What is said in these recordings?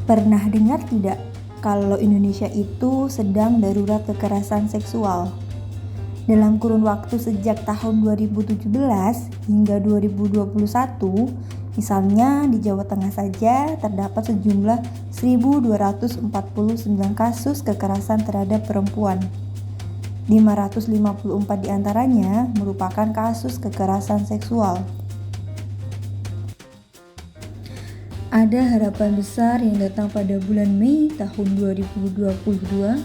Pernah dengar tidak kalau Indonesia itu sedang darurat kekerasan seksual? Dalam kurun waktu sejak tahun 2017 hingga 2021, misalnya di Jawa Tengah saja terdapat sejumlah 1.249 kasus kekerasan terhadap perempuan. 554 diantaranya merupakan kasus kekerasan seksual. Ada harapan besar yang datang pada bulan Mei tahun 2022,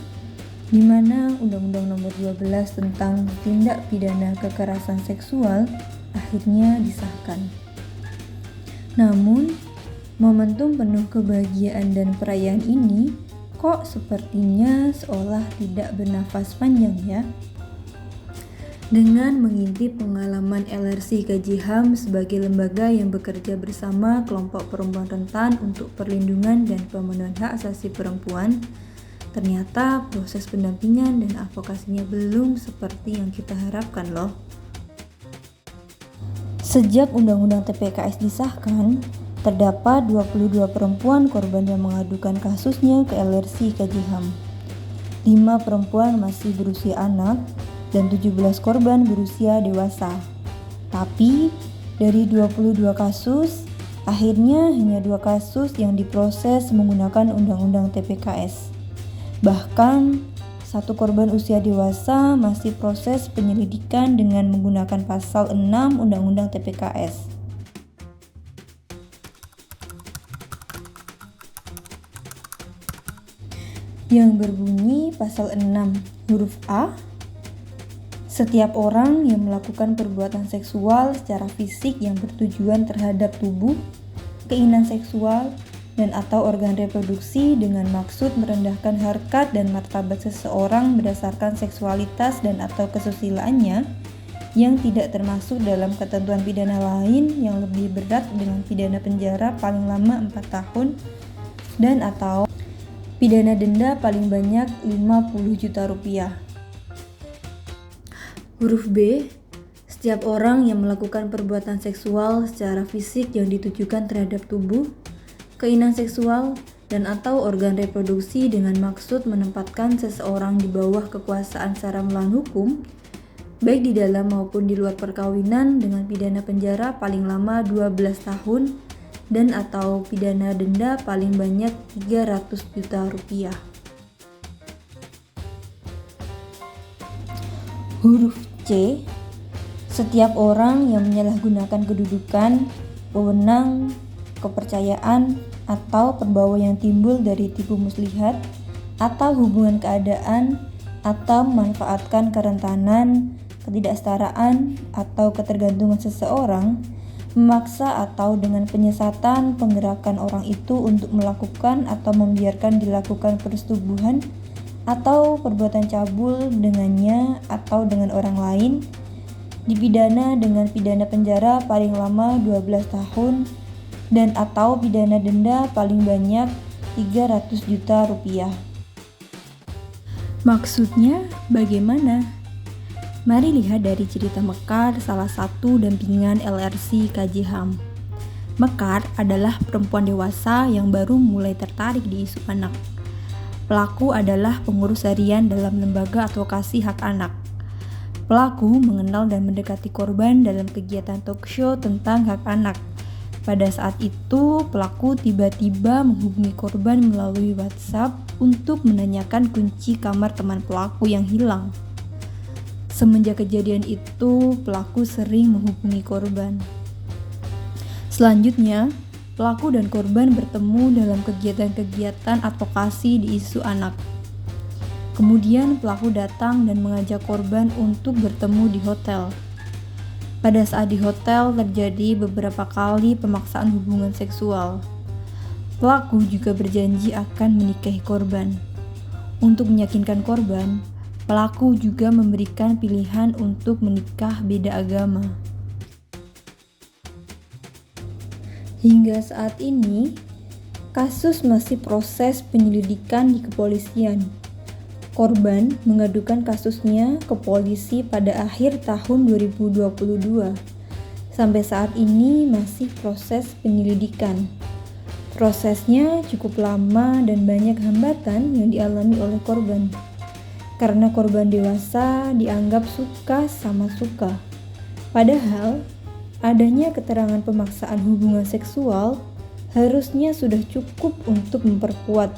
di mana Undang-Undang Nomor 12 tentang Tindak Pidana Kekerasan Seksual akhirnya disahkan. Namun, momentum penuh kebahagiaan dan perayaan ini kok sepertinya seolah tidak bernafas panjang ya? Dengan mengintip pengalaman LRC KJ HAM sebagai lembaga yang bekerja bersama kelompok perempuan rentan untuk perlindungan dan pemenuhan hak asasi perempuan, ternyata proses pendampingan dan advokasinya belum seperti yang kita harapkan loh. Sejak Undang-Undang TPKS disahkan, terdapat 22 perempuan korban yang mengadukan kasusnya ke LRC KJ HAM. 5 perempuan masih berusia anak, dan 17 korban berusia dewasa. Tapi dari 22 kasus, akhirnya hanya 2 kasus yang diproses menggunakan Undang-Undang TPKS. Bahkan 1 korban usia dewasa masih proses penyelidikan dengan menggunakan pasal 6 Undang-Undang TPKS. Yang berbunyi pasal 6 huruf A, setiap orang yang melakukan perbuatan seksual secara fisik yang bertujuan terhadap tubuh, keinginan seksual, dan atau organ reproduksi dengan maksud merendahkan harkat dan martabat seseorang berdasarkan seksualitas dan atau kesusilaannya yang tidak termasuk dalam ketentuan pidana lain yang lebih berat dengan pidana penjara paling lama 4 tahun dan atau pidana denda paling banyak 50 juta rupiah. Huruf B, setiap orang yang melakukan perbuatan seksual secara fisik yang ditujukan terhadap tubuh, keinginan seksual, dan atau organ reproduksi dengan maksud menempatkan seseorang di bawah kekuasaan secara melawan hukum, baik di dalam maupun di luar perkawinan dengan pidana penjara paling lama 12 tahun dan atau pidana denda paling banyak 300 juta rupiah. Huruf C, setiap orang yang menyalahgunakan kedudukan, wewenang, kepercayaan, atau perbawa yang timbul dari tipu muslihat, atau hubungan keadaan, atau memanfaatkan kerentanan, ketidaksetaraan, atau ketergantungan seseorang, memaksa atau dengan penyesatan penggerakan orang itu untuk melakukan atau membiarkan dilakukan persetubuhan atau perbuatan cabul dengannya atau dengan orang lain, dipidana dengan pidana penjara paling lama 12 tahun dan atau pidana denda paling banyak 300 juta rupiah. Maksudnya bagaimana? Mari lihat dari cerita Mekar, salah satu dampingan LRC KJ HAM. Mekar adalah perempuan dewasa yang baru mulai tertarik di isu anak. Pelaku adalah pengurus harian dalam lembaga advokasi hak anak. Pelaku mengenal dan mendekati korban dalam kegiatan talk show tentang hak anak. Pada saat itu, pelaku tiba-tiba menghubungi korban melalui WhatsApp untuk menanyakan kunci kamar teman pelaku yang hilang. Semenjak kejadian itu, pelaku sering menghubungi korban. Selanjutnya, pelaku dan korban bertemu dalam kegiatan-kegiatan advokasi di isu anak. Kemudian pelaku datang dan mengajak korban untuk bertemu di hotel. Pada saat di hotel terjadi beberapa kali pemaksaan hubungan seksual. Pelaku juga berjanji akan menikahi korban. Untuk meyakinkan korban, pelaku juga memberikan pilihan untuk menikah beda agama. Hingga saat ini, kasus masih proses penyelidikan di kepolisian. Korban mengadukan kasusnya ke polisi pada akhir tahun 2022. Sampai saat ini masih proses penyelidikan. Prosesnya cukup lama dan banyak hambatan yang dialami oleh korban. Karena korban dewasa dianggap suka sama suka. Padahal, adanya keterangan pemaksaan hubungan seksual harusnya sudah cukup untuk memperkuat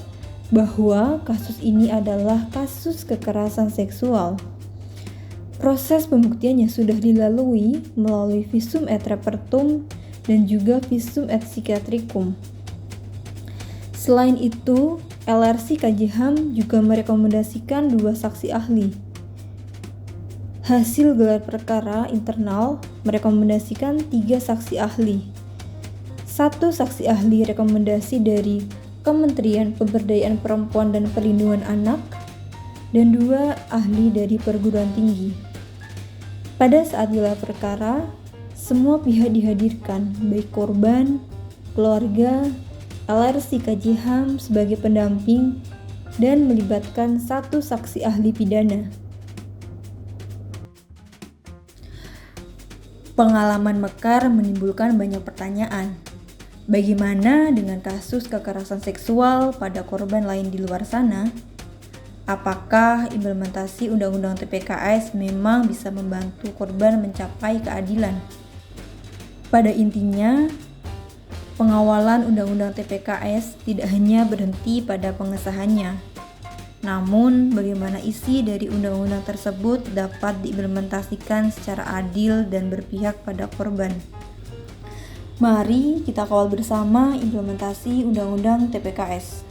bahwa kasus ini adalah kasus kekerasan seksual. Proses pembuktiannya sudah dilalui melalui visum et repertum dan juga visum et psikiatrikum. Selain itu, LRC KJ-HAM juga merekomendasikan 2 saksi ahli. Hasil gelar perkara internal merekomendasikan 3 saksi ahli. 1 saksi ahli rekomendasi dari Kementerian Pemberdayaan Perempuan dan Perlindungan Anak, dan 2 ahli dari perguruan tinggi. Pada saat gelar perkara, semua pihak dihadirkan, baik korban, keluarga, LRC KJ-HAM sebagai pendamping, dan melibatkan 1 saksi ahli pidana. Pengalaman Mekar menimbulkan banyak pertanyaan. Bagaimana dengan kasus kekerasan seksual pada korban lain di luar sana? Apakah implementasi Undang-Undang TPKS memang bisa membantu korban mencapai keadilan? Pada intinya, pengawalan Undang-Undang TPKS tidak hanya berhenti pada pengesahannya, namun bagaimana isi dari undang-undang tersebut dapat diimplementasikan secara adil dan berpihak pada korban. Mari kita kawal bersama implementasi Undang-Undang TPKS.